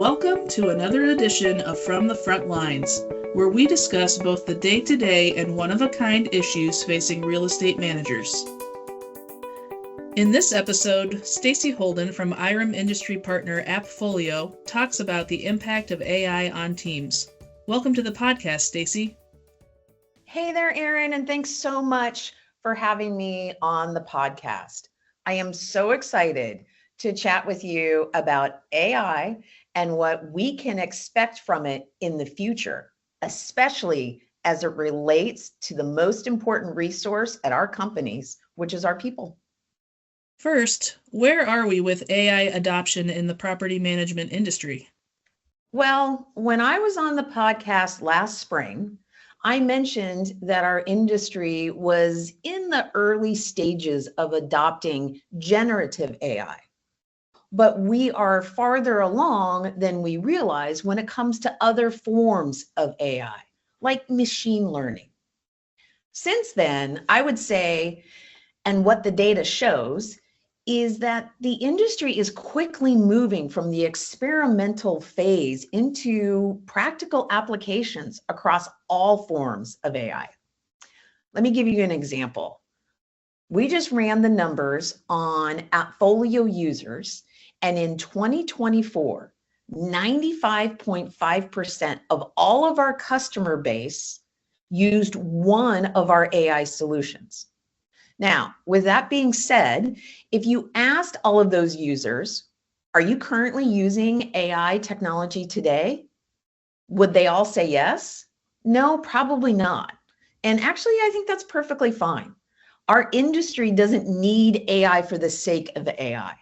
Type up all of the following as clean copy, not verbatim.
Welcome to another edition of From the Front Lines, where we discuss both the day-to-day and one-of-a-kind issues facing real estate managers. In this episode, Stacy Holden from IREM Industry Partner AppFolio talks about the impact of AI on teams. Welcome to the podcast, Stacy. Hey there, Erin, and thanks so much for having me on the podcast. I am so excited to chat with you about AI and what we can expect from it in the future, especially as it relates to the most important resource at our companies, which is our people. First, where are we with AI adoption in the property management industry? Well, when I was on the podcast last spring, I mentioned that our industry was in the early stages of adopting generative AI. But we are farther along than we realize when it comes to other forms of AI, like machine learning. Since then, I would say, and what the data shows, is that the industry is quickly moving from the experimental phase into practical applications across all forms of AI. Let me give you an example. We just ran the numbers on AppFolio users, and in 2024, 95.5% of all of our customer base used one of our AI solutions. Now, with that being said, if you asked all of those users, are you currently using AI technology today? Would they all say yes? No, probably not. And actually, I think that's perfectly fine. Our industry doesn't need AI for the sake of AI.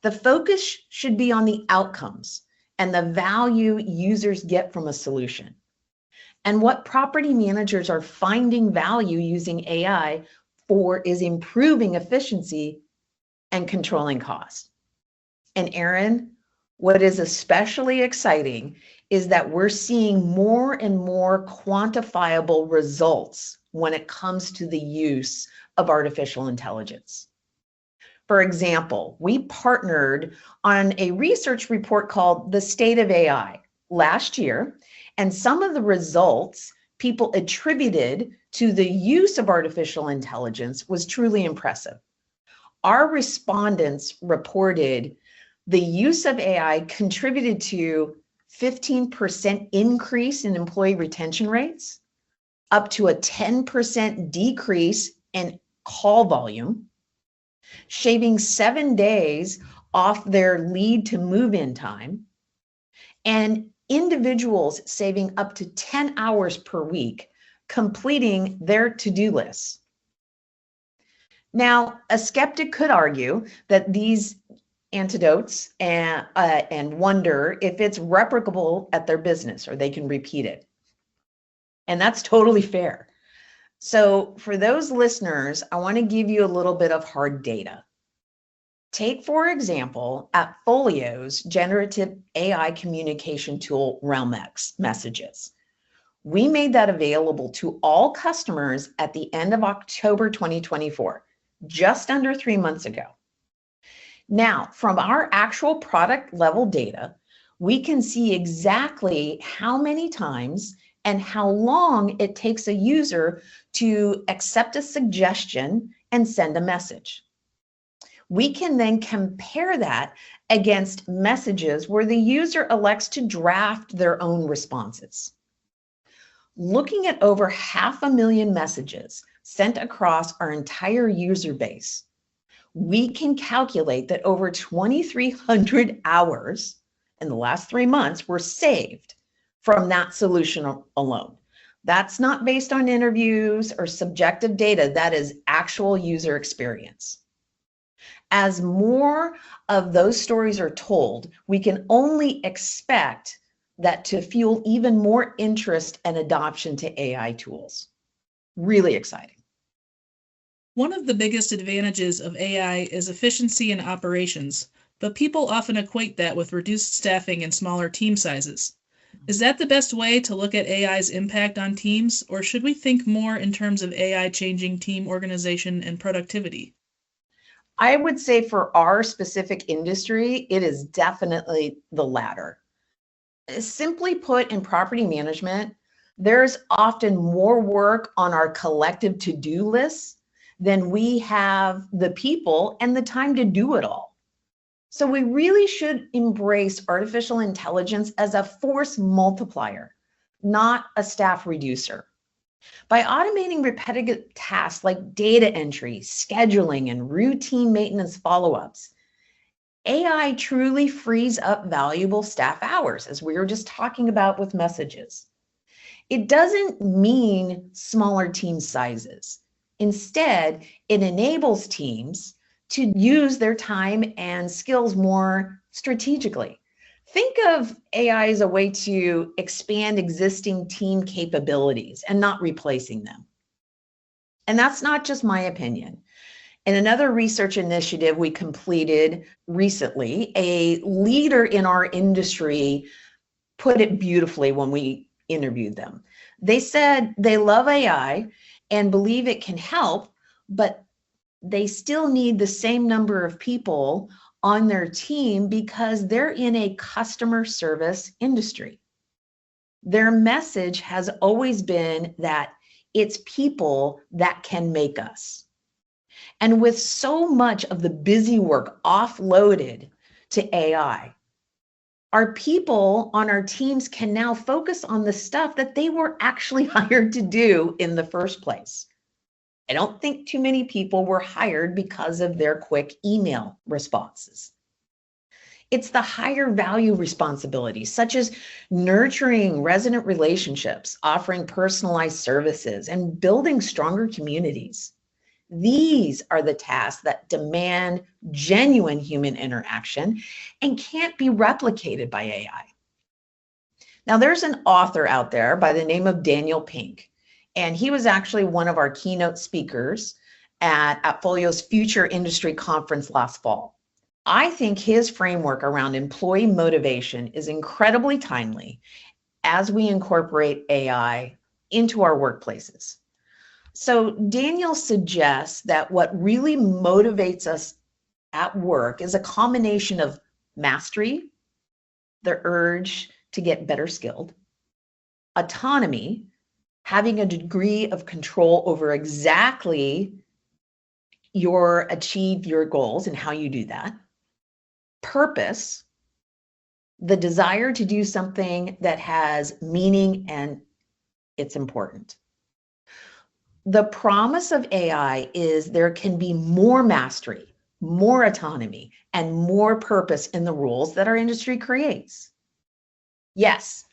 The focus should be on the outcomes and the value users get from a solution. And what property managers are finding value using AI for is improving efficiency and controlling costs. And Erin, what is especially exciting is that we're seeing more and more quantifiable results when it comes to the use of artificial intelligence. For example, we partnered on a research report called The State of AI last year, and some of the results people attributed to the use of artificial intelligence was truly impressive. Our respondents reported the use of AI contributed to 15% increase in employee retention rates, up to a 10% decrease in call volume, shaving 7 days off their lead to move-in time, and individuals saving up to 10 hours per week completing their to-do lists. Now, a skeptic could argue that these antidotes and wonder if it's replicable at their business or they can repeat it. And that's totally fair. So for those listeners, I want to give you a little bit of hard data. Take, for example, AppFolio's generative AI communication tool, RealmX Messages. We made that available to all customers at the end of October 2024, just under 3 months ago. Now, from our actual product level data, we can see exactly how many times and how long it takes a user to accept a suggestion and send a message. We can then compare that against messages where the user elects to draft their own responses. Looking at over 500,000 messages sent across our entire user base, we can calculate that over 2,300 hours in the last 3 months were saved from that solution alone. That's not based on interviews or subjective data. That is actual user experience. As more of those stories are told, we can only expect that to fuel even more interest and adoption to AI tools. Really exciting. One of the biggest advantages of AI is efficiency in operations, but people often equate that with reduced staffing and smaller team sizes. Is that the best way to look at AI's impact on teams, or should we think more in terms of AI changing team organization and productivity? I would say for our specific industry, it is definitely the latter. Simply put, in property management, there's often more work on our collective to-do lists than we have the people and the time to do it all. So we really should embrace artificial intelligence as a force multiplier, not a staff reducer. By automating repetitive tasks like data entry, scheduling, and routine maintenance follow-ups, AI truly frees up valuable staff hours, as we were just talking about with messages. It doesn't mean smaller team sizes. Instead, it enables teams to use their time and skills more strategically. Think of AI as a way to expand existing team capabilities and not replacing them. And that's not just my opinion. In another research initiative we completed recently, a leader in our industry put it beautifully when we interviewed them. They said they love AI and believe it can help, but they still need the same number of people on their team because they're in a customer service industry. Their message has always been that it's people that can make us. And with so much of the busy work offloaded to AI, our people on our teams can now focus on the stuff that they were actually hired to do in the first place. I don't think too many people were hired because of their quick email responses. It's the higher value responsibilities, such as nurturing resident relationships, offering personalized services, and building stronger communities. These are the tasks that demand genuine human interaction and can't be replicated by AI. Now, there's an author out there by the name of Daniel Pink, and he was actually one of our keynote speakers at AppFolio's Future Industry Conference last fall. I think his framework around employee motivation is incredibly timely as we incorporate AI into our workplaces. So Daniel suggests that what really motivates us at work is a combination of mastery, the urge to get better skilled, autonomy, having a degree of control over exactly achieve your goals and how you do that, purpose, the desire to do something that has meaning and it's important. The promise of AI is there can be more mastery, more autonomy, and more purpose in the rules that our industry creates. Yes,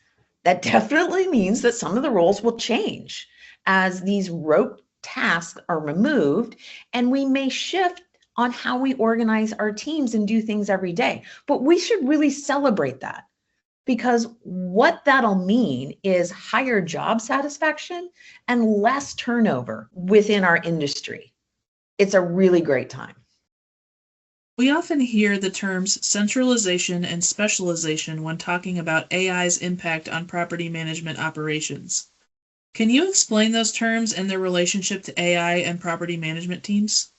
that definitely means that some of the roles will change as these rote tasks are removed, and we may shift on how we organize our teams and do things every day. But we should really celebrate that, because what that'll mean is higher job satisfaction and less turnover within our industry. It's a really great time. We often hear the terms centralization and specialization when talking about AI's impact on property management operations. Can you explain those terms and their relationship to AI and property management teams?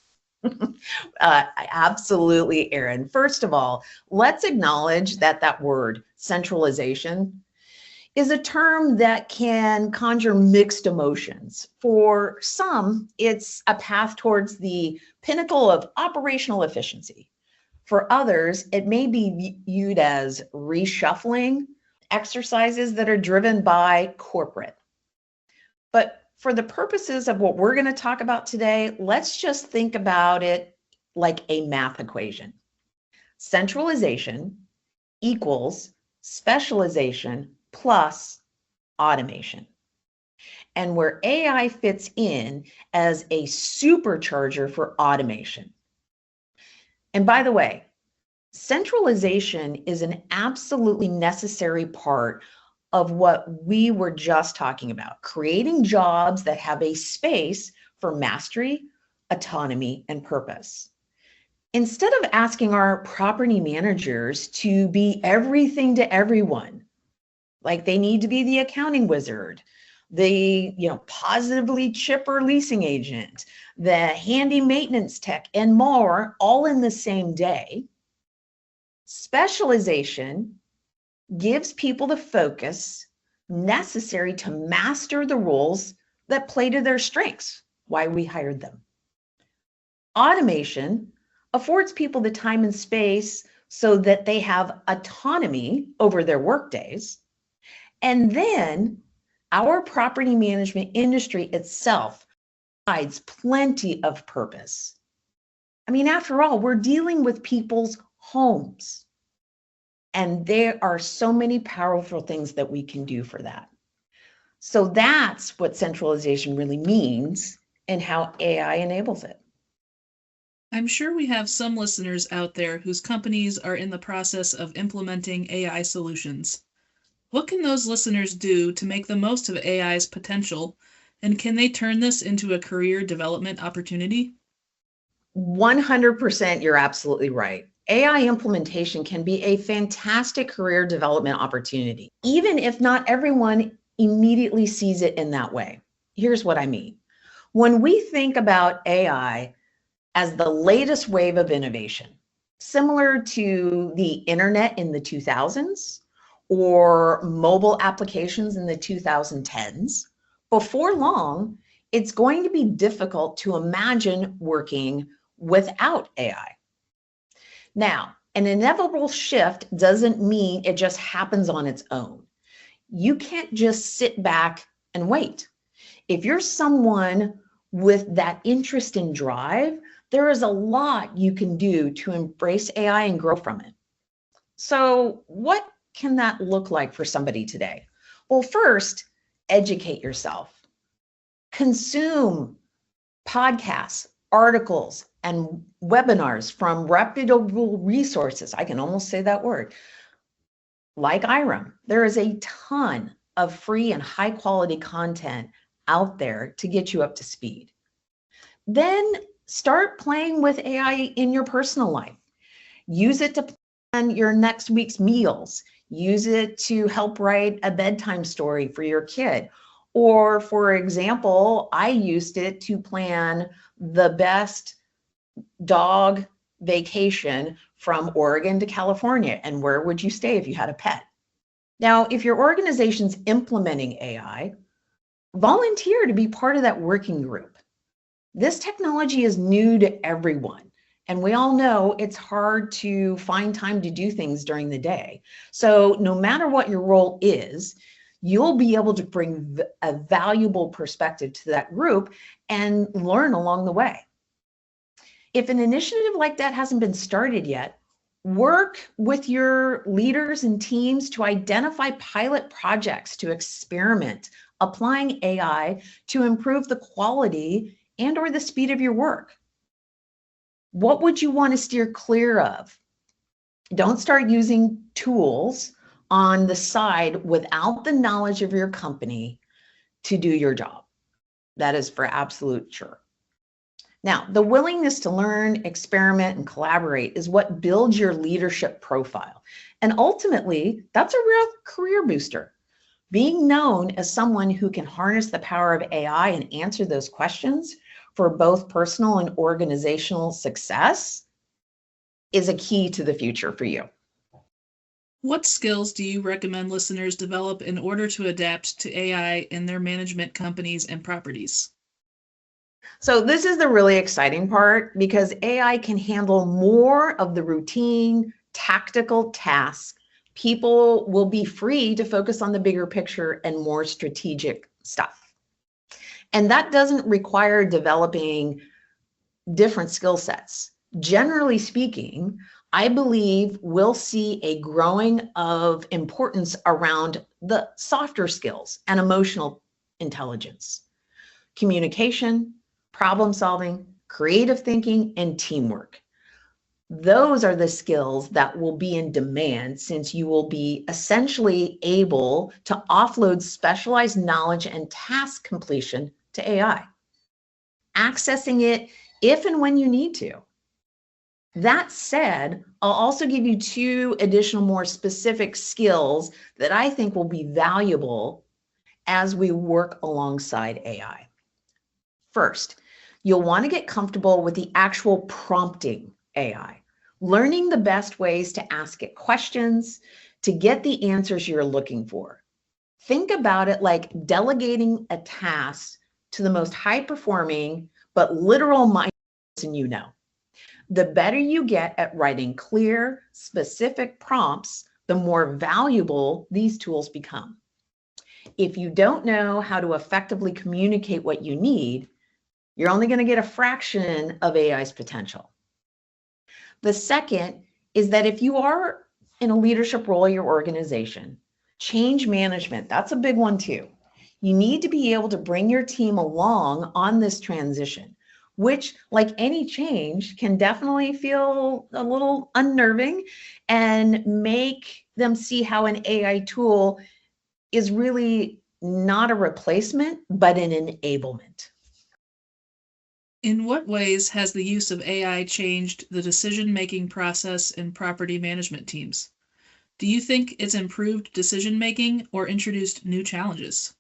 Absolutely, Erin. First of all, let's acknowledge that word, centralization, is a term that can conjure mixed emotions. For some, it's a path towards the pinnacle of operational efficiency. For others, it may be viewed as reshuffling exercises that are driven by corporate. But for the purposes of what we're going to talk about today, let's just think about it like a math equation. Centralization equals specialization plus automation. And where AI fits in as a supercharger for automation. And by the way, centralization is an absolutely necessary part of what we were just talking about, creating jobs that have a space for mastery, autonomy, and purpose. Instead of asking our property managers to be everything to everyone, like they need to be the accounting wizard, the positively chipper leasing agent, the handy maintenance tech, and more, all in the same day, specialization gives people the focus necessary to master the roles that play to their strengths, why we hired them. Automation affords people the time and space so that they have autonomy over their workdays. And then our property management industry itself provides plenty of purpose. I mean, after all, we're dealing with people's homes. And there are so many powerful things that we can do for that. So that's what centralization really means and how AI enables it. I'm sure we have some listeners out there whose companies are in the process of implementing AI solutions. What can those listeners do to make the most of AI's potential, and can they turn this into a career development opportunity? 100%, you're absolutely right. AI implementation can be a fantastic career development opportunity, even if not everyone immediately sees it in that way. Here's what I mean. When we think about AI as the latest wave of innovation, similar to the internet in the 2000s or mobile applications in the 2010s, before long, it's going to be difficult to imagine working without AI. Now, an inevitable shift doesn't mean it just happens on its own. You can't just sit back and wait. If you're someone with that interest and drive, there is a lot you can do to embrace AI and grow from it. So, what can that look like for somebody today? Well, first, educate yourself. Consume podcasts, articles, and webinars from reputable resources. I can almost say that word. Like IREM, there is a ton of free and high quality content out there to get you up to speed. Then start playing with AI in your personal life. Use it to plan your next week's meals. Use it to help write a bedtime story for your kid. Or for example, I used it to plan the best dog vacation from Oregon to California. And where would you stay if you had a pet? Now, if your organization's implementing AI, volunteer to be part of that working group. This technology is new to everyone. And we all know it's hard to find time to do things during the day. So no matter what your role is, you'll be able to bring a valuable perspective to that group and learn along the way. If an initiative like that hasn't been started yet, work with your leaders and teams to identify pilot projects to experiment applying AI to improve the quality and or the speed of your work. What would you want to steer clear of? Don't start using tools on the side without the knowledge of your company to do your job. That is for absolute sure. Now, the willingness to learn, experiment, and collaborate is what builds your leadership profile. And ultimately, that's a real career booster. Being known as someone who can harness the power of AI and answer those questions for both personal and organizational success is a key to the future for you. What skills do you recommend listeners develop in order to adapt to AI in their management companies and properties? So this is the really exciting part because AI can handle more of the routine, tactical tasks. People will be free to focus on the bigger picture and more strategic stuff. And that doesn't require developing different skill sets. Generally speaking, I believe we'll see a growing of importance around the softer skills and emotional intelligence, communication, problem solving, creative thinking, and teamwork. Those are the skills that will be in demand since you will be essentially able to offload specialized knowledge and task completion to AI, accessing it if and when you need to. That said, I'll also give you two additional more specific skills that I think will be valuable as we work alongside AI. First, you'll want to get comfortable with the actual prompting AI. learning the best ways to ask it questions to get the answers you're looking for. Think about it like delegating a task to the most high-performing but literal-minded person you know. The better you get at writing clear, specific prompts, the more valuable these tools become. If you don't know how to effectively communicate what you need, you're only going to get a fraction of AI's potential. The second is that if you are in a leadership role in your organization, change management, that's a big one too. You need to be able to bring your team along on this transition, which, like any change, can definitely feel a little unnerving and make them see how an AI tool is really not a replacement, but an enablement. In what ways has the use of AI changed the decision-making process in property management teams? Do you think it's improved decision-making or introduced new challenges?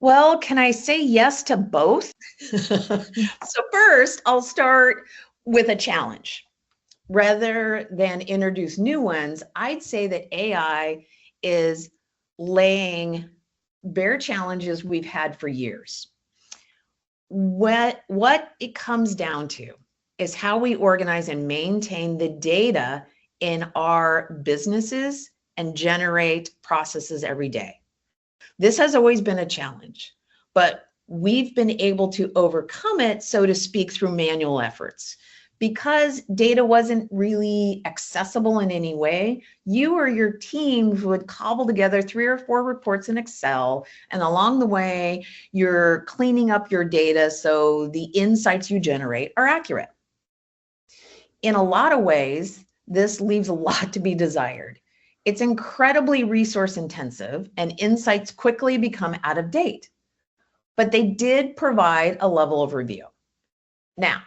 Well, can I say yes to both? So first, I'll start with a challenge. Rather than introduce new ones, I'd say that AI is laying bare challenges we've had for years. What it comes down to is how we organize and maintain the data in our businesses and generate processes every day. This has always been a challenge, but we've been able to overcome it, so to speak, through manual efforts. Because data wasn't really accessible in any way, you or your team would cobble together 3 or 4 reports in Excel, and along the way, you're cleaning up your data so the insights you generate are accurate. In a lot of ways, this leaves a lot to be desired. It's incredibly resource intensive, and insights quickly become out of date. But they did provide a level of review. Now,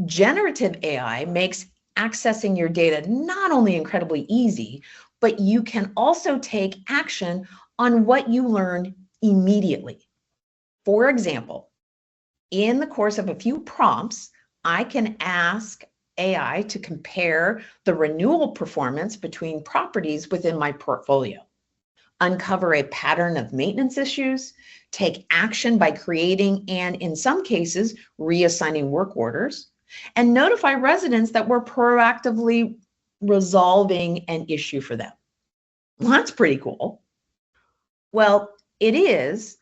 generative AI makes accessing your data not only incredibly easy, but you can also take action on what you learned immediately. For example, in the course of a few prompts, I can ask AI to compare the renewal performance between properties within my portfolio, uncover a pattern of maintenance issues, take action by creating and, in some cases, reassigning work orders, and notify residents that we're proactively resolving an issue for them. Well, that's pretty cool. Well, it is.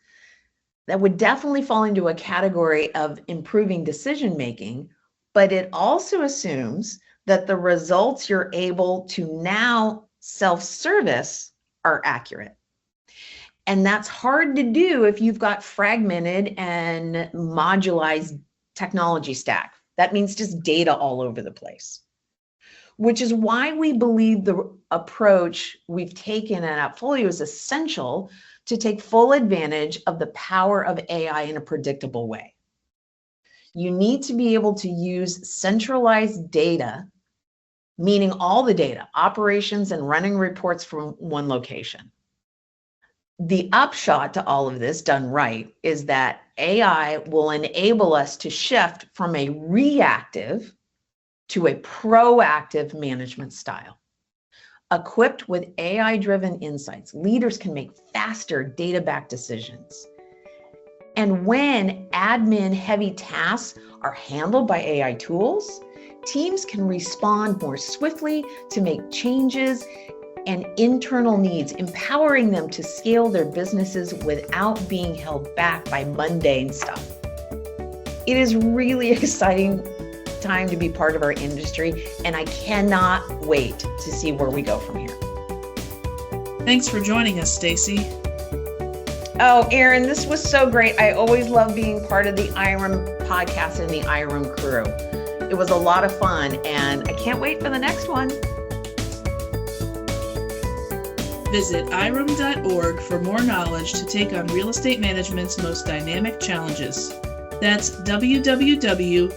That would definitely fall into a category of improving decision-making, but it also assumes that the results you're able to now self-service are accurate. And that's hard to do if you've got fragmented and modularized technology stack. That means just data all over the place, which is why we believe the approach we've taken at AppFolio is essential to take full advantage of the power of AI in a predictable way. You need to be able to use centralized data, meaning all the data, operations and running reports from one location. The upshot to all of this done right is that AI will enable us to shift from a reactive to a proactive management style. Equipped with AI-driven insights, leaders can make faster data-backed decisions. And when admin-heavy tasks are handled by AI tools, teams can respond more swiftly to make changes and internal needs, empowering them to scale their businesses without being held back by mundane stuff. It is really exciting time to be part of our industry, and I cannot wait to see where we go from here. Thanks for joining us, Stacy. Oh, Erin, this was so great. I always love being part of the IREM podcast and the IREM crew. It was a lot of fun, and I can't wait for the next one. Visit irem.org for more knowledge to take on real estate management's most dynamic challenges. That's www.irem.org.